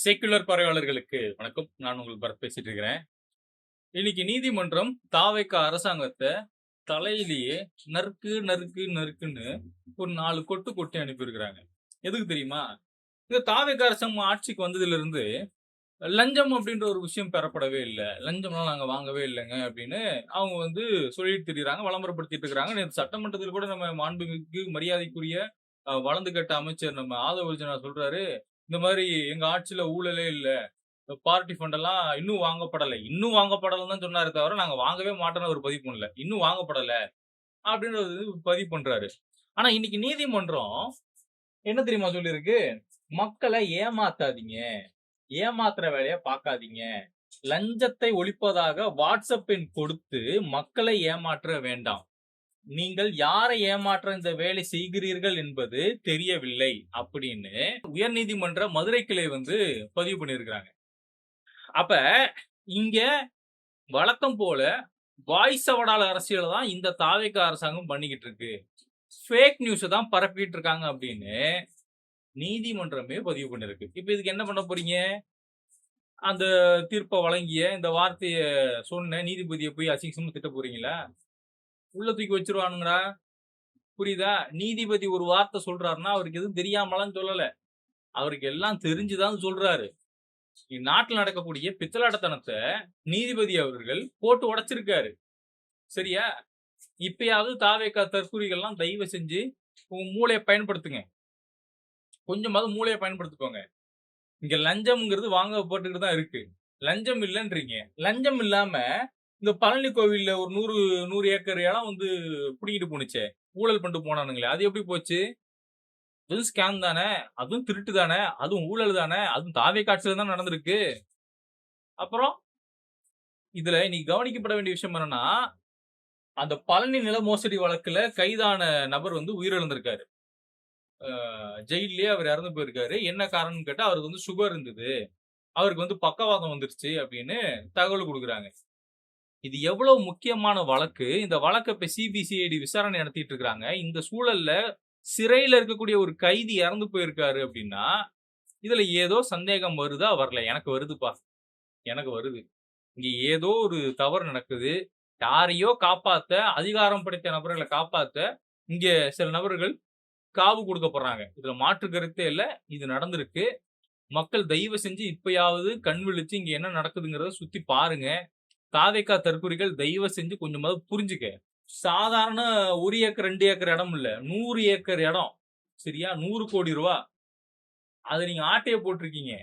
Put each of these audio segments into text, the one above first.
Secular பார்வையாளர்களுக்கு வணக்கம். நான் உங்கள் பரத் பேசிட்டு இருக்கிறேன். இன்னைக்கு நீதிமன்றம் தாவேக்கா அரசாங்கத்தை தலையிலேயே நறுக்கு நறுக்கு நறுக்குன்னு ஒரு 4 கொட்டு கொட்டி அனுப்பியிருக்கிறாங்க. எதுக்கு தெரியுமா? இந்த தாவேக்கா அரசாங்கம் ஆட்சிக்கு வந்ததுல இருந்து லஞ்சம் அப்படின்ற ஒரு விஷயம் பெறப்படவே இல்ல. லஞ்சம்லாம் நாங்க வாங்கவே இல்லங்க அப்படின்னு அவங்க சொல்லிட்டு திரியிறாங்க, விளம்பரப்படுத்திட்டு இருக்கிறாங்க. நேத்து சட்டமன்றத்தில் கூட நம்ம மாண்புமிகு மரியாதைக்குரிய வளர்ந்து கட்ட அமைச்சர் நம்ம ஆதவ அர்ஜுனா சொல்றாரு, இந்த மாரி எங்க ஆட்சியில ஊழலே இல்ல. பார்ட்டி ஃபண்ட் எல்லாம் இன்னும் வாங்கப்படல. இன்னும் வாங்கப்படலன்னு தான் சொன்னாரே தவிர, நாங்க வாங்கவே மாட்டோம்ன்னு அவரு பதிவு பண்ணல. இன்னும் வாங்கப்படல அப்படின்றது பதிவு பண்றாரு. ஆனா இன்னைக்கு நீதிமன்றம் என்ன தெரியுமா சொல்லியிருக்கு? மக்கள ஏமாத்தாதீங்க. ஏமாத்துற வேலைய பார்க்காதீங்க. லஞ்சத்தை ஒழிப்பதாக WhatsApp எண் கொடுத்து மக்களை ஏமாற்ற வேண்டாம். நீங்கள் யாரை ஏமாற்ற இந்த வேலை செய்கிறீர்கள் என்பது தெரியவில்லை அப்படின்னு உயர்நீதிமன்ற மதுரை கிளை பதிவு பண்ணியிருக்கிறாங்க. அப்ப இங்க வழக்கம் போல வாய் சவடால அரசியல் தான் இந்த தாவேகா அரசாங்கம் பண்ணிக்கிட்டு இருக்கு. ஃபேக் நியூஸ தான் பரப்பிட்டு இருக்காங்க அப்படின்னு நீதிமன்றமே பதிவு பண்ணிருக்கு. இப்ப இதுக்கு என்ன பண்ண போறீங்க? அந்த தீர்ப்ப வழங்கிய இந்த வார்த்தைய சொன்ன நீதிபதிய போய் அசிங்கமா திட்ட போறீங்களா? உள்ள தூக்கி வச்சுருவானுங்கடா. புரியுதா? நீதிபதி ஒரு வார்த்தை சொல்றாருன்னா, அவருக்கு எதுவும் தெரியாமலாம் சொல்லல. அவருக்கு எல்லாம் தெரிஞ்சு தான் சொல்றாரு. இந்நாட்டில் நடக்கக்கூடிய பித்தலாட்டத்தனத்த நீதிபதி அவர்கள் போட்டு உடைச்சிருக்காரு. சரியா? இப்பயாவது தாவேக்கா தற்குறிகள்லாம் தயவு செஞ்சு உங்க மூளைய பயன்படுத்துங்க. கொஞ்சமாவது மூளைய பயன்படுத்திக்கோங்க. இங்க லஞ்சம்ங்கிறது வாங்கப்பட்டுக்கிட்டு தான் இருக்கு. லஞ்சம் இல்லன்றீங்க. லஞ்சம் இல்லாம இந்த பழனி கோவில்ல ஒரு 100 ஏக்கர் இடம் புடிங்கிட்டு போணுச்சே. ஊழல் பண்ணிட்டு போனானுங்களே. அது எப்படி போச்சு? அதுவும் ஸ்கேம் தானே! அதுவும் திருட்டு தானே! அதுவும் ஊழல் தானே! அதுவும் தாவேக்கா ஆட்சியில தான் நடந்திருக்கு. அப்புறம் இதுல இன்னைக்கு கவனிக்கப்பட வேண்டிய விஷயம் என்னன்னா, அந்த பழனி நில மோசடி வழக்குல கைதான நபர் உயிரிழந்திருக்காரு. ஜெயில்லயே அவர் இறந்து போயிருக்காரு. என்ன காரணம்னு கேட்டா, அவருக்கு சுகர் இருந்தது. அவருக்கு பக்கவாதம் வந்துருச்சு அப்படின்னு தகவல் குடுக்குறாங்க. இது எவ்வளவு முக்கியமான வழக்கு. இந்த வழக்க இப்ப சிபிசிஐடி விசாரணை நடத்திட்டு இருக்காங்க. இந்த சூழல்ல சிறையில இருக்கக்கூடிய ஒரு கைதி இறந்து போயிருக்காரு அப்படின்னா, இதுல ஏதோ சந்தேகம் வருதா? வரல. எனக்கு வருதுப்பா. எனக்கு வருது. இங்க ஏதோ ஒரு தவறு நடக்குது. யாரையோ காப்பாத்த, அதிகாரம் படைத்த நபர்கள காப்பாத்த, இங்க சில நபர்கள் காவு குடுக்கப்படுறாங்க. இதுல மாற்று கருத்தே இல்ல. இது நடந்திருக்கு. மக்கள் தயவு செஞ்சு இப்பயாவது கண் விழிச்சு இங்க என்ன நடக்குதுங்கிறத சுத்தி பாருங்க. தாவேக்கா தற்குறிகள் தயவு செஞ்சு கொஞ்சமாவது புரிஞ்சுக்க. சாதாரண 1 ஏக்கர், 2 ஏக்கர் இடம் இல்ல. 100 ஏக்கர் இடம். சரியா? ₹100,00,00,000. அத நீங்க ஆட்டைய போட்டுருக்கீங்க.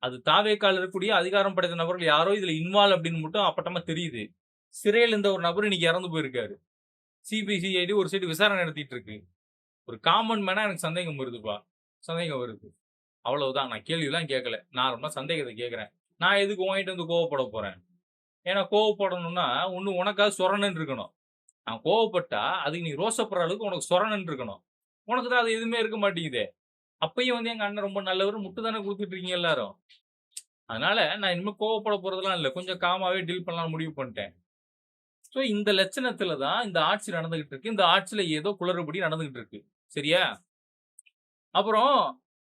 அது தாவேக்கால இருக்கக்கூடிய அதிகாரம் படைத்த நபர்கள் யாரோ இதுல இன்வால்வ் அப்படின்னு மட்டும் அப்பட்டமா தெரியுது. சிறையில இருந்த ஒரு நபர் இன்னைக்கு இறந்து போயிருக்காரு. சிபிசிஐடி ஒரு சைடு விசாரணை நடத்திட்டு இருக்கு. ஒரு காமன் மேனா எனக்கு சந்தேகம் வருதுப்பா. சந்தேகம் வருது. அவ்வளவுதான். நான் கேள்விலாம் கேட்கல. நார்மலா சந்தேகத்த கேட்கிறேன். நான் எதுக்கு உன்கிட்ட கோவப்பட போறேன்? ஏன்னா கோவப்படணும்னா, ஒண்ணு உனக்காவது சொரணைன்னு இருக்கணும். நான் கோவப்பட்டா, அதுக்கு நீ ரோசப்படுற அளவுக்கு உனக்கு சொரணைன்னு இருக்கணும். உனக்கு தான் அது எதுவுமே இருக்க மாட்டேங்குதே. அப்பயும் எங்க அண்ணன் ரொம்ப நல்லவரு, முட்டு தானே குடுத்துட்டு இருக்கீங்க எல்லாரும். அதனால நான் இனிமே கோவப்பட போறதெல்லாம் இல்ல. கொஞ்சம் காமாவே டீல் பண்ணலாம்னு முடிவு பண்ணிட்டேன். சோ இந்த லட்சணத்துல தான் இந்த ஆட்சி நடந்துகிட்டு இருக்கு. இந்த ஆட்சியில ஏதோ குளறுபடி நடந்துகிட்டு இருக்கு. சரியா? அப்புறம்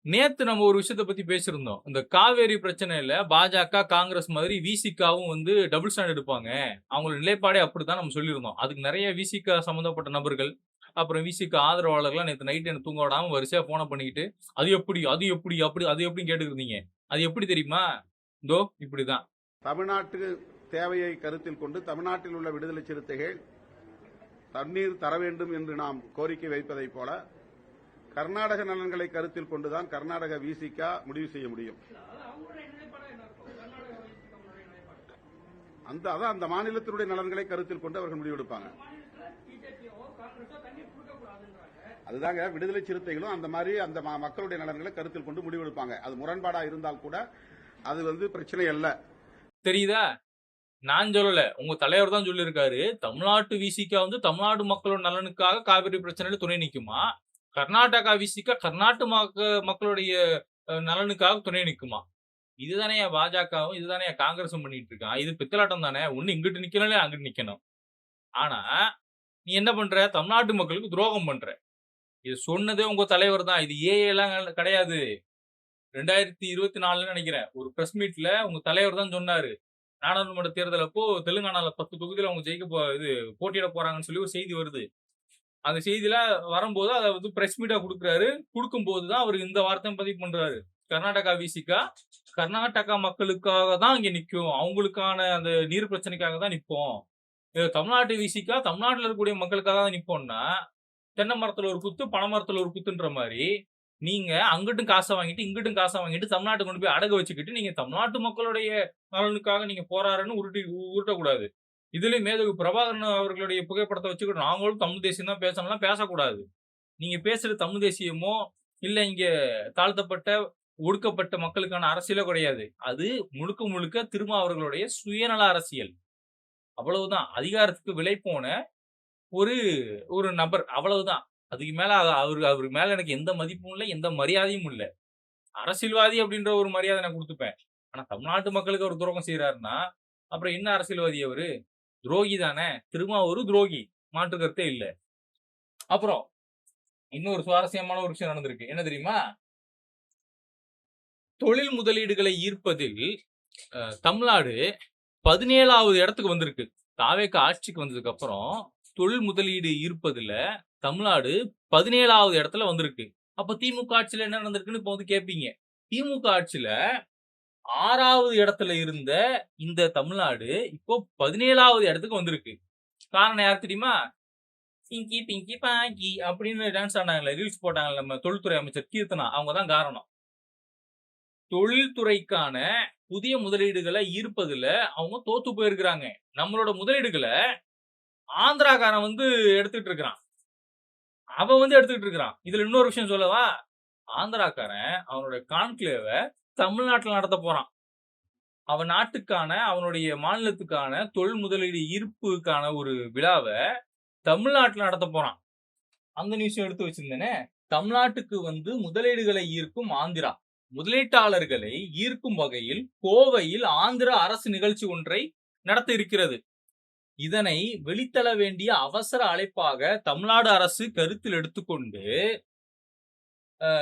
நேத்து நம்ம ஒரு விஷயத்த பத்தி பேசியிருந்தோம். இந்த காவேரி பிரச்சனையில பாஜக, காங்கிரஸ் மாதிரி விசிகாவும் டபுள் ஸ்டாண்ட் எடுப்பாங்க. அவங்களோட நிலைப்பாடே அப்படித்தான் நம்ம சொல்லியிருந்தோம். அதுக்கு நெறைய விசிக சம்பந்தப்பட்ட நபர்கள், அப்புறம் விசிக ஆதரவாளர்கள்லாம் நேத்து நைட் என்ன தூங்க விடாம வரிசையா ஃபோன பண்ணிக்கிட்டு, "அது எப்படி? அது எப்படி? அப்படி அது எப்படின்னு?" கேட்டுட்டு இருந்தீங்க. அது எப்படி தெரியுமா? இதோ இப்படிதான். தமிழ்நாட்டு தேவையை கருத்தில் கொண்டு தமிழ்நாட்டில் உள்ள விடுதலை சிறுத்தைகள் தண்ணீர் தர வேண்டும் என்று நாம் கோரிக்கை வைப்பதைப் போல கர்நாடக நலன்களை கருத்தில் கொண்டுதான் கர்நாடக விசிக முடிவு செய்ய முடியும். அந்த மாநிலத்தினுடைய நலன்களை கருத்தில் கொண்டு அவர்கள் முடிவெடுப்பாங்க. அதுதாங்க விடுதலை சிறுத்தைகளும் அந்த மாதிரி அந்த மக்களுடைய நலன்களை கருத்தில் கொண்டு முடிவெடுப்பாங்க. அது முரண்பாடா இருந்தால் கூட அது பிரச்சனை அல்ல. தெரியுதா? நான் சொல்லல. உங்க தலைவர் தான் சொல்லியிருக்காரு. தமிழ்நாட்டு விசிக தமிழ்நாடு மக்களோட நலனுக்காக காவிரி பிரச்சனையில துணை நிக்குமா? கர்நாடகா விசிக கர்நாட்டு மக்களுடைய நலனுக்காக துணை நிக்குமா? இதுதானேயா பாஜகவும், இதுதானேயா காங்கிரஸும் பண்ணிட்டு இருக்கான். இது பித்தலாட்டம் தானே. ஒண்ணு இங்கிட்டு நிக்கணும், இல்ல அங்கிட்டு நிக்கணும். ஆனா, நீ என்ன பண்ற? தமிழ்நாட்டு மக்களுக்கு துரோகம் பண்ற. இது சொன்னதே உங்க தலைவர் தான். இது ஏஐலாம் கிடையாது. 2024 நினைக்கிறேன். ஒரு பிரஸ் மீட்ல உங்க தலைவர் தான் சொன்னாரு. நாடாளுமன்ற தேர்தல் அப்போ தெலுங்கானால 10 தொகுதியில அவங்க ஜெயிக்க போட்டியிட போறாங்கன்னு சொல்லி ஒரு செய்தி வருது. அந்த செய்தியில வரும்போது அத வந்து பிரஸ் மீட்டா குடுக்குறாரு. குடுக்கும்போது தான் அவரு இந்த வார்த்தைய பதிவு பண்றாரு. கர்நாடகா விசிகா, கர்நாடகா மக்களுக்காக தான் இங்க நிக்கும். அவங்களுக்கான அந்த நீர் பிரச்சனைக்காக தான் நிப்போம். தமிழ்நாட்டு விசிகா, தமிழ்நாட்டுல இருக்கக்கூடிய மக்களுக்காக தான் நிப்போம்னா, தென்னை மரத்துல ஒரு குத்து, பனை மரத்துல ஒரு குத்துன்ற மாரி, நீங்க அங்கிட்டும் காச வாங்கிட்டு, இங்கிட்டும் காச வாங்கிட்டு, தமிழ்நாட்ட கொண்டு போய் அடகு வச்சுக்கிட்டு, நீங்க தமிழ்நாட்டு மக்களுடைய நலனுக்காக நீங்க போராடுறன்னு உருட்டக்கூடாது. இதுலயும் மேதகு பிரபாகரன் அவர்களுடைய புகைப்படத்த வச்சுக்கிட்டு, நாங்களும் தமிழ் தேசியம் தான் பேசணும்லாம் பேசக்கூடாது. நீங்க பேசுறது தமிழ் தேசியமோ, இல்ல இங்க தாழ்த்தப்பட்ட, ஒடுக்கப்பட்ட மக்களுக்கான அரசியலோ கிடையாது. அது முழுக்க முழுக்க திருமாவர்களுடைய சுயநல அரசியல். அவ்வளவுதான். அதிகாரத்துக்கு விலை போன ஒரு ஒரு நபர். அவ்வளவுதான். அதுக்கு மேல அவரு மேல எனக்கு எந்த மதிப்பும் இல்ல, எந்த மரியாதையும் இல்ல. அரசியல்வாதி அப்படின்ற ஒரு மரியாதை நான் குடுத்துப்பேன். ஆனா தமிழ்நாட்டு மக்களுக்கு அவர் துரோகம் செய்றாருன்னா, அப்புறம் என்ன அரசியல்வாதி அவரு? துரோகி தானே! திருமா ஒரு துரோகி. மாற்று கருத்தே இல்ல. அப்புறம் இன்னொரு சுவாரஸ்யமான ஒரு விஷயம் நடந்திருக்கு. என்ன தெரியுமா? தொழில் முதலீடுகளை ஈர்ப்பதில் தமிழ்நாடு 17வது இடத்துக்கு வந்திருக்கு. தாவேகா ஆட்சிக்கு வந்ததுக்கு அப்புறம் தொழில் முதலீடு ஈர்ப்பதுல தமிழ்நாடு 17வது இடத்துல வந்திருக்கு. அப்ப திமுக ஆட்சியில என்ன நடந்திருக்குன்னு இப்ப வந்து கேட்பீங்க. திமுக ஆட்சியில 6வது இடத்துல இருந்த இந்த தமிழ்நாடு இப்போ 17வது இடத்துக்கு வந்திருக்கு. காரணம் யார் தெரியுமா? பிங்கி பிங்கி பாங்கி அப்படின்னு டான்ஸ் ஆடினாங்கல்ல, ரீல்ஸ் போட்டாங்கல்ல நம்ம தொழில்துறை அமைச்சர் கீர்த்தனா, அவங்க தான் காரணம். தொழில்துறைக்கான புதிய முதலீடுகளை ஈர்ப்பதுல அவங்க தோத்து போயிருக்கிறாங்க. நம்மளோட முதலீடுகள ஆந்திராக்காரன் வந்து எடுத்துட்டு இருக்கிறான். அவன் வந்து எடுத்துட்டு இருக்கிறான். இதுல இன்னொரு விஷயம் சொல்லவா? ஆந்திராக்காரன் அவனுடைய கான்க்ளேவ தமிழ்நாட்டுல நடத்த போறான். அவன் நாட்டுக்கான, அவனுடைய மாநிலத்துக்கான தொழில் முதலீடு ஈர்ப்புக்கான ஒரு விழாவ தமிழ்நாட்டுல நடத்த போறான். அந்த நியூஸும் எடுத்து வச்சிருந்தேனே. தமிழ்நாட்டுக்கு வந்து முதலீடுகளை ஈர்க்கும் ஆந்திரா. முதலீட்டாளர்களை ஈர்க்கும் வகையில் கோவையில் ஆந்திர அரசு நிகழ்ச்சி ஒன்றை நடத்த இருக்கிறது. இதனை வெளித்தள்ள வேண்டிய அவசர அழைப்பாக தமிழ்நாடு அரசு கருத்தில்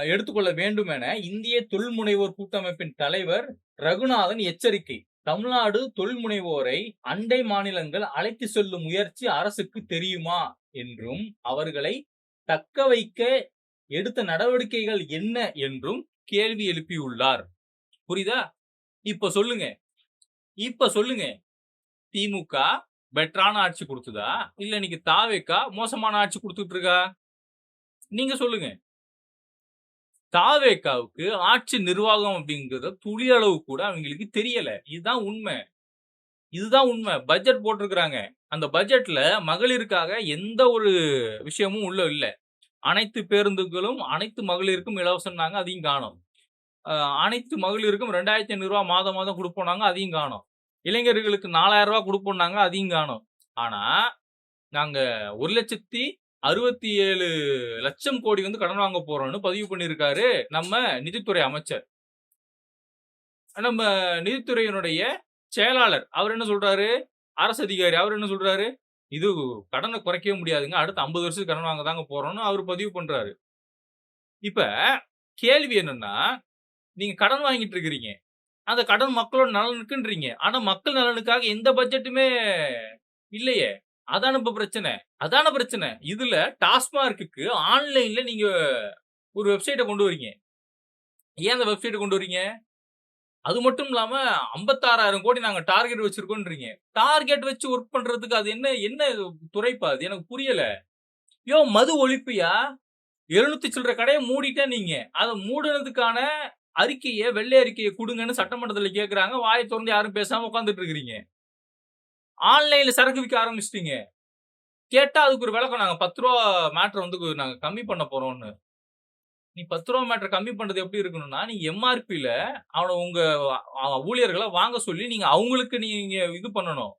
எடுத்துக்கொள்ள வேண்டும் என இந்திய தொழில் முனைவோர் கூட்டமைப்பின் தலைவர் ரகுநாதன் எச்சரிக்கை. தமிழ்நாடு தொழில் முனைவோரை அண்டை மாநிலங்கள் அழைத்து செல்லும் முயற்சி அரசுக்கு தெரியுமா என்றும், அவர்களை தக்க வைக்க எடுத்த நடவடிக்கைகள் என்ன என்றும் கேள்வி எழுப்பியுள்ளார். புரியுதா? இப்ப சொல்லுங்க. திமுக பெட்டரான ஆட்சி கொடுத்ததா? இல்ல இன்னைக்கு தாவேகா மோசமான ஆட்சி கொடுத்துட்டு இருக்கா? நீங்க சொல்லுங்க. தாவேகாவுக்கு ஆட்சி நிர்வாகம் அப்படிங்கிறது துளி அளவு கூட அவங்களுக்கு தெரியல. இதுதான் உண்மை. பட்ஜெட் போட்டிருக்கிறாங்க. அந்த பட்ஜெட்ல மகளிருக்காக எந்த ஒரு விஷயமும் உள்ள இல்ல. அனைத்து பேருந்துகளும் அனைத்து மகளிருக்கும் இலவசம்னாங்க, அதையும் காணோம். அனைத்து மகளிருக்கும் 2500 மாதம் குடுப்போம்னாங்க, அதையும் காணோம். இளைஞர்களுக்கு 4000 குடுப்போம்னாங்க, அதையும் காணோம். ஆனா நாங்க 1,67,00,000 கோடி வந்து கடன் வாங்க போறோம்னு பதிவு பண்ணியிருக்காரு நம்ம நிதித்துறை அமைச்சர். நம்ம நிதித்துறையினுடைய செயலாளர் அவர் என்ன சொல்றாரு? அரசு அதிகாரி அவர் என்ன சொல்றாரு? இது கடனை குறைக்கவே முடியாதுங்க. அடுத்த 50 வருஷத்துக்கு கடன் வாங்க தாங்க போறோம்னு அவர் பதிவு பண்றாரு. இப்ப கேள்வி என்னன்னா, நீங்க கடன் வாங்கிட்டு இருக்கிறீங்க. அந்த கடன் மக்களோட நலனுக்குன்றீங்க. ஆனா மக்கள் நலனுக்காக எந்த பட்ஜெட்டுமே இல்லையே. அதான இப்ப பிரச்சனை. இதுல டாஸ்மார்க்குக்கு ஆன்லைன்ல நீங்க ஒரு வெப்சைட்ட கொண்டு வரீங்க. ஏன் அந்த வெப்சைட்ட கொண்டு வரீங்க? அது மட்டும் இல்லாம 56,000 கோடி நாங்க டார்கெட் வச்சிருக்கோம்ன்றீங்க. டார்கெட் வச்சு ஒர்க் பண்றதுக்கு அது என்ன துறைப்பா அது? எனக்கு புரியல. மது ஒழிப்புயா? 700 சில்லற கடைய மூடிட்டே நீங்க. அத மூடுனதுக்கான வெள்ளை அறிக்கைய குடுங்கன்னு சட்டமன்றத்துல கேக்குறாங்க. வாய தொறந்து யாரும் பேசாம உட்கார்ந்துட்டு இருக்கிறீங்க. ஆன்லைன்ல சரக்கு விக்க ஆரம்பிச்சிட்டீங்க. கேட்டா அதுக்கு ஒரு விளக்கம், நாங்க ₹10 மேட்டர் வந்து நாங்க கம்மி பண்ண போறோம்னு. நீ ₹10 மேட்டர் கம்மி பண்றது எப்படி இருக்கணும்னா, நீங்க எம்ஆர்பில உங்க ஊழியர்கள வாங்க சொல்லி நீங்க அவங்களுக்கு நீங்க இது பண்ணணும்.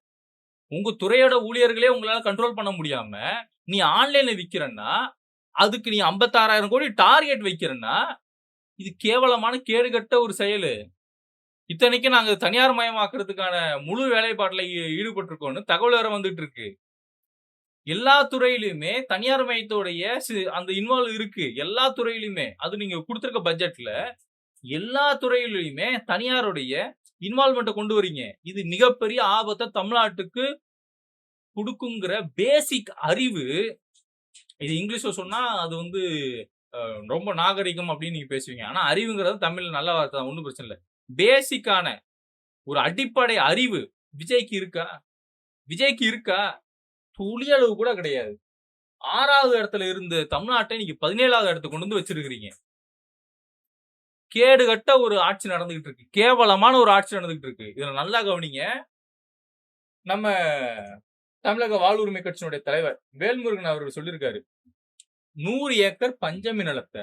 உங்க துறையோட ஊழியர்களே உங்களால கண்ட்ரோல் பண்ண முடியாம, நீ ஆன்லைன்ல விக்கிறன்னா, அதுக்கு நீ 56,000 கோடி டார்கெட் வைக்கிறன்னா, இது கேவலமான கேடுகட்ட ஒரு செயலு. இத்தனைக்கும் நாங்க தனியார் மயமாக்குறதுக்கான முழு வேலைப்பாட்டுல ஈடுபட்டிருக்கோம்னு தகவல் வேற வந்துட்டு இருக்கு. எல்லா துறையிலுமே தனியார் மயத்தோடைய அந்த இன்வால்வ் இருக்கு. எல்லா துறையிலுமே. அது நீங்க குடுத்திருக்க பட்ஜெட்ல எல்லா துறையிலுமே தனியாருடைய இன்வால்வ்மெண்ட்டை கொண்டு வரீங்க. இது மிகப்பெரிய ஆபத்த தமிழ்நாட்டுக்கு குடுக்குங்கிற பேசிக் அறிவு. இது இங்கிலீஷ்ல சொன்னா அது வந்து ரொம்ப நாகரிகம் அப்படின்னு நீங்க பேசுவீங்க. ஆனா அறிவுங்கிறது தமிழ்ல நல்ல வார்த்தை தான். ஒண்ணும் பிரச்சனை இல்ல. பேசிக்கான ஒரு அடிப்படை அறிவு விஜய்க்கு இருக்கா? விஜய்க்கு இருக்கா? துளியளவு கூட கிடையாது. 6வது இடத்துல இருந்த தமிழ்நாட்டை நீங்க 17வது இடத்துக்கு கொண்டு வந்து வச்சிருக்கிறீங்க. கேடுகட்ட ஒரு ஆட்சி நடந்துகிட்டு இருக்கு. கேவலமான ஒரு ஆட்சி நடந்துகிட்டு இருக்கு. இதுல நல்லா கவனிங்க. நம்ம தமிழக வாழ்வுரிமை கட்சியினுடைய தலைவர் வேல்முருகன் அவர்கள் சொல்லியிருக்காரு. 100 ஏக்கர் பஞ்சமி நிலத்த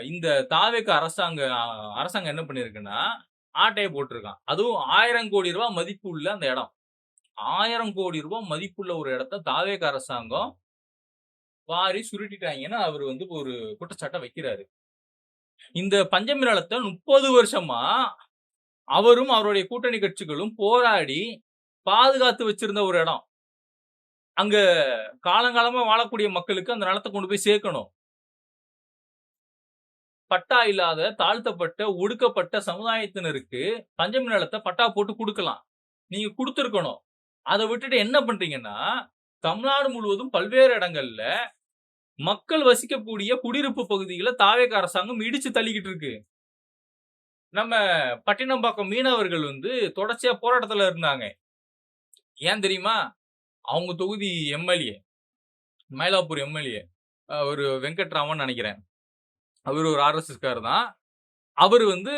இந்த தாவேக அரசாங்கம் என்ன பண்ணிருக்குன்னா, ஆட்டைய போட்டிருக்கான். அதுவும் 1000 கோடி ரூபாய் மதிப்பு உள்ள அந்த இடம். 1000 கோடி ரூபாய் மதிப்புள்ள ஒரு இடத்த தாவேக அரசாங்கம் வாரி சுருட்டிட்டாங்கன்னு அவரு வந்து ஒரு குற்றச்சாட்டை வைக்கிறாரு. இந்த பஞ்சமி நிலத்த 30 வருஷமா அவரும் அவருடைய கூட்டணி கட்சிகளும் போராடி பாதுகாத்து வச்சிருந்த ஒரு இடம். அங்க காலங்காலமா வாழக்கூடிய மக்களுக்கு அந்த நிலத்தை கொண்டு போய் சேர்க்கணும். பட்டா இல்லாத, தாழ்த்தப்பட்ட, ஒடுக்கப்பட்ட சமுதாயத்தினருக்கு பஞ்சமி நிலத்த பட்டா போட்டு குடுக்கலாம். நீங்க குடுத்திருக்கணும். அத விட்டுட்டு என்ன பண்றீங்கன்னா, தமிழ்நாடு முழுவதும் பல்வேறு இடங்கள்ல மக்கள் வசிக்கக்கூடிய குடியிருப்பு பகுதிகள தாவேக அரசாங்கம் இடிச்சு தள்ளிக்கிட்டு இருக்கு. நம்ம பட்டினப்பாக்கம் மீனவர்கள் வந்து தொடர்ச்சியா போராட்டத்துல இருந்தாங்க. ஏன் தெரியுமா? அவங்க தொகுதி எம்எல்ஏ, மயிலாப்பூர் எம்எல்ஏ அவரு வெங்கட்ராமன் நெனைக்கிறேன். அவரு ஒரு ஆர்எஸ்எஸ்காரர் தான். அவரு வந்து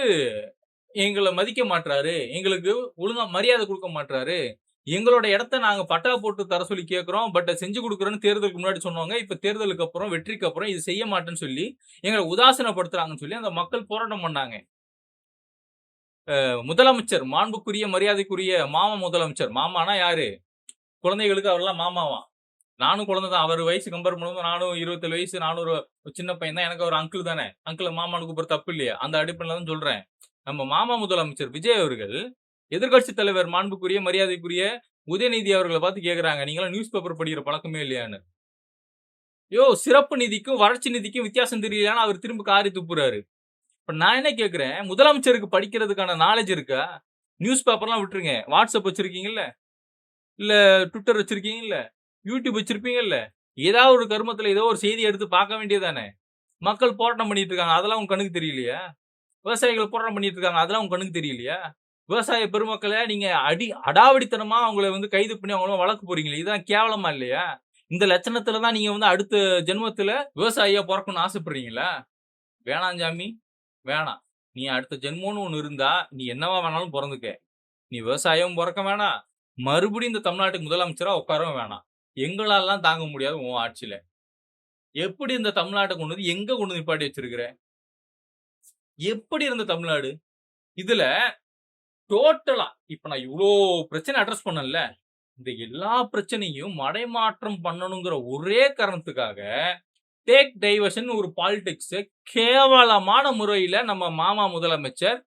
எங்கள மதிக்க மாட்றாரு. எங்களுக்கு ஒழுங்கா மரியாதை குடுக்க மாட்றாரு. எங்களோட இடத்த நாங்க பட்டா போட்டு தர சொல்லி கேட்கிறோம். பட் செஞ்சு குடுக்குறோம்னு தேர்தலுக்கு முன்னாடி சொன்னவங்க, இப்ப தேர்தலுக்கு அப்புறம், வெற்றிக்கு அப்புறம் இது செய்ய மாட்டேன்னு சொல்லி, எங்கள உதாசீனப்படுத்துறாங்கன்னு சொல்லி அந்த மக்கள் போராட்டம் பண்ணாங்க. முதலமைச்சர் மாண்புக்குரிய, மரியாதைக்குரிய மாமா முதலமைச்சர். மாமான்னா யாரு? குழந்தைகளுக்கு அவர்லாம் மாமாவாம். நானும் குழந்தை தான். அவர் வயசு கம்பேர் பண்ணும்போது நானும் 27 வயசு. நானும் ஒரு சின்ன பையன் தான். எனக்கு அவர் அங்கிள் தானே. அங்கிள மாமான்னு கூப்பிடுறது தப்பு இல்லையா? அந்த அடிப்படையில தான் சொல்றேன். நம்ம மாமா முதலமைச்சர் விஜய் அவர்கள் எதிர்க்கட்சி தலைவர் மாண்புக்குரிய, மரியாதைக்குரிய உதயநிதி அவர்கள பார்த்து கேட்கிறாங்க. நீங்கலாம் நியூஸ் பேப்பர் படிக்கிற பழக்கமே இல்லையான்னு. சிறப்பு நிதிக்கும், வறட்சி நிதிக்கும் வித்தியாசம் தெரியலையான்னு அவர் திரும்ப காரி துப்புறாரு. இப்ப நான் என்ன கேட்கிறேன், முதலமைச்சருக்கு படிக்கிறதுக்கான நாலேட்ஜ் இருக்கா? நியூஸ் பேப்பர்லாம் விட்டுருங்க. WhatsApp வச்சிருக்கீங்கல்ல? இல்ல Twitter வச்சிருக்கீங்கல்ல? YouTube வச்சிருப்பீங்கல்ல? ஏதாவது ஒரு கருமத்துல ஏதோ ஒரு செய்தி எடுத்து பார்க்க வேண்டியது தானே? மக்கள் போராட்டம் பண்ணிட்டு இருக்காங்க. அதெல்லாம் உங்க கண்ணுக்கு தெரியலையா? விவசாயிகள் போராட்டம் பண்ணிட்டு இருக்காங்க. அதெல்லாம் உங்க கண்ணுக்கு தெரியலையா? விவசாய பெருமக்கள நீங்க அடாவடித்தனமா அவங்கள வந்து கைது பண்ணி அவங்கள வழக்கு போடுறீங்களே, இதெல்லாம் கேவலமா இல்லையா? இந்த லட்சணத்துல தான் நீங்க வந்து அடுத்த ஜென்மத்துல விவசாயியா பொறக்கணும்னு ஆசைப்படுறீங்களா? வேணாம் சாமி, வேணாம். நீ அடுத்த ஜென்மம்னு ஒண்ணு இருந்தா, நீ என்னவா வேணாலும் பொறந்துக்க. நீ விவசாயமும் பொறக்க வேணாம், மறுபடியும் இந்த தமிழ்நாட்டுக்கு முதலமைச்சரா உட்காரவும் வேணாம். எங்களாலலாம் தாங்க முடியாது உன் ஆட்சியில. எப்படி இந்த தமிழ்நாட்ட கொண்டு வந்து எங்க கொண்டு வந்து நிப்பாட்டி வச்சிருக்கிற? எப்படி இருந்த தமிழ்நாடு? இதுல டோட்டலா இப்ப நான் இவ்ளோ பிரச்சனை அட்ரஸ் பண்ணேன்ல, இந்த எல்லா பிரச்சனையும் மடைமாற்றம் பண்ணணுங்கிற ஒரே காரணத்துக்காக, டேக் டைவர்ஷன் ஒரு பாலிடிக்ஸ் கேவலமான முறையில நம்ம மாமா முதலமைச்சர்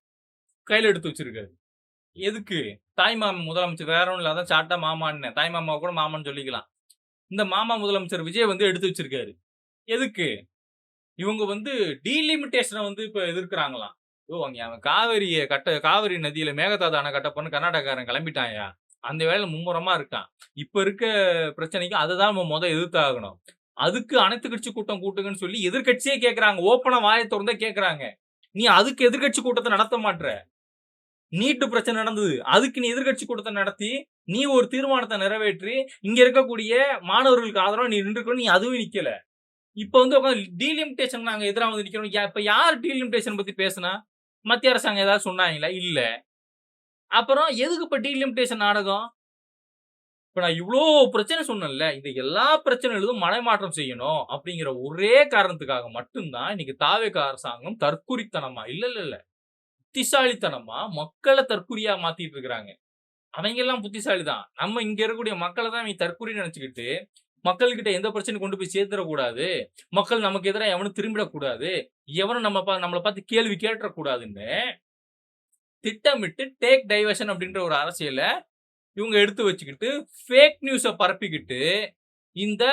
கையில எடுத்து வச்சிருக்காரு. எதுக்கு? தாய்மாமன் முதலமைச்சர் வேற ஒண்ணும் இல்ல. அதான் சாட்டா மாமான்னேன். தாய்மாமாவ கூட மாமான்னு சொல்லிக்கலாம். இந்த மாமா முதலமைச்சர் விஜய் வந்து எடுத்து வச்சிருக்காரு. எதுக்கு? இவங்க வந்து டீலிமிட்டேஷன வந்து இப்ப எதிர்க்கிறாங்களாம். அவன் காவிரி நதியில மேகதாது அணை கட்டப்போன்னு கர்நாடகாரன் கிளம்பிட்டான்யா. அந்த வேலையில மும்முரமா இருக்கான். இப்ப இருக்க பிரச்சனைக்கு அததான் நம்ம எதிர்த்தாகணும். அதுக்கு அனைத்து கட்சி கூட்டம் கூட்டுங்கன்னு சொல்லி எதிர்க்கட்சியே கேட்கறாங்க. ஓப்பனா வாயை தொறந்தே கேட்கறாங்க. நீ அதுக்கு எதிர்க்கட்சி கூட்டத்தை நடத்த மாட்ற. நீட்டு பிரச்சனை நடந்தது. அதுக்கு நீ எதிர்க்கட்சி கூட்டத்தை நடத்தி, நீ ஒரு தீர்மானத்தை நிறைவேற்றி, இங்க இருக்கக்கூடிய மாணவர்களுக்கு ஆதரவா நீ நின்றுக்கணும். நீ அதுவும் நிக்கல. இப்ப வந்து உட்கார்ந்து டீலிமிட்டேஷன் நாங்க எதிரா வந்து நிக்கிறோம். இப்ப யார் டீலிமிட்டேஷன் பத்தி பேசுனா? மத்திய அரசாங்கம் ஏதாவது சொன்னாங்களா? இல்ல. அப்புறம் எதுக்கு இப்ப டீலிமிட்டேஷன் நாடகம்? இப்ப நான் இவ்ளோ பிரச்சனை சொன்னேன்ல, இந்த எல்லா பிரச்சனைகளும் மடைமாற்றம் செய்யணும் அப்படிங்கிற ஒரே காரணத்துக்காக மட்டும் தான் இன்னைக்கு தாவேகா அரசாங்கம் தற்குறித்தனமா இல்ல புத்திசாலித்தனமா மக்கள தற்குறியா மாத்திட்டு இருக்காங்க. அவங்க எல்லாம் புத்திசாலி தான். நம்ம இங்க இருக்கக்கூடிய மக்கள தான் இவங்க தற்குறின்னு நினைச்சுக்கிட்டு, மக்கள்கிட்ட எந்த பிரச்சனையும் கொண்டு போய் சேர்த்துறக்கூடாது. மக்கள் நமக்கு எதிரா எவனும் திரும்பிடக்கூடாது. எவனும் நம்மள பார்த்து கேள்வி கேட்டுறக்கூடாதுன்னு திட்டமிட்டு டேக் டைவர்ஷன் அப்படின்ற ஒரு அரசியல இவங்க எடுத்து வச்சுக்கிட்டு, ஃபேக் நியூஸ பரப்பிக்கிட்டு, இந்த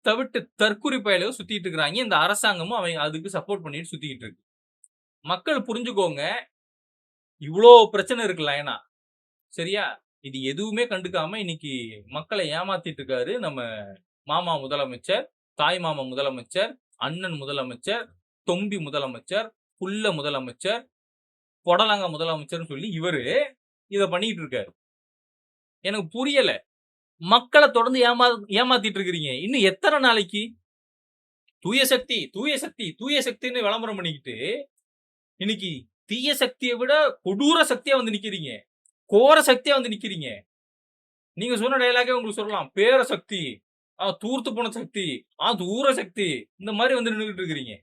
தவிட்டு தற்குறி பயலுக சுத்திட்டு இருக்கிறாங்க. இந்த அரசாங்கமும் அவங்க அதுக்கு சப்போர்ட் பண்ணிட்டு சுத்திக்கிட்டு இருக்கு. மக்கள் புரிஞ்சுக்கோங்க. இவ்ளோ பிரச்சனை இருக்கு லைனா. சரியா? இது எதுவுமே கண்டுக்காம இன்னைக்கு மக்கள ஏமாத்திட்டு இருக்காரு நம்ம மாமா முதலமைச்சர், தாய் மாமா முதலமைச்சர், அண்ணன் முதலமைச்சர், தொம்பி முதலமைச்சர், புள்ள முதலமைச்சர், பொடலங்கா முதலமைச்சர்ன்னு சொல்லி இவரு இத பண்ணிட்டு இருக்காரு. எனக்கு புரியல. மக்கள தொடர்ந்து ஏமாத்திட்டு இருக்கிறீங்க. இன்னும் எத்தன நாளைக்கு? தூய சக்தி, தூய சக்தி, தூய சக்தின்னு விளம்பரம் பண்ணிக்கிட்டு, இன்னைக்கு தீய சக்திய விட கொடூர சக்தியா வந்து நிக்கிறீங்க. கோர சக்தியா வந்து நிக்கிறீங்க. நீங்க சொன்ன டயலாக்கே உங்களுக்கு சொல்லலாம். பேர சக்தி, தூர்த்து போன சக்தி, தூர சக்தி. இந்த மாரி வந்து நின்னுகிட்டு இருக்கிறீங்க.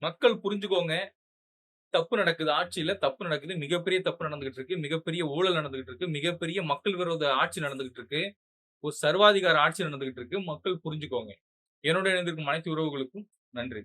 மக்கள் புரிஞ்சுக்கோங்க. தப்பு நடக்குது. ஆட்சியில தப்பு நடக்குது. மிகப்பெரிய தப்பு நடந்துகிட்டு இருக்கு. மிகப்பெரிய ஊழல் நடந்துகிட்டு இருக்கு. மிகப்பெரிய மக்கள் விரோத ஆட்சி நடந்துகிட்டு இருக்கு. ஒரு சர்வாதிகார ஆட்சி நடந்துகிட்டு இருக்கு. மக்கள் புரிஞ்சுக்கோங்க. என்னுடன் இணைந்திருக்கும் அனைத்து உறவுகளுக்கும் நன்றி.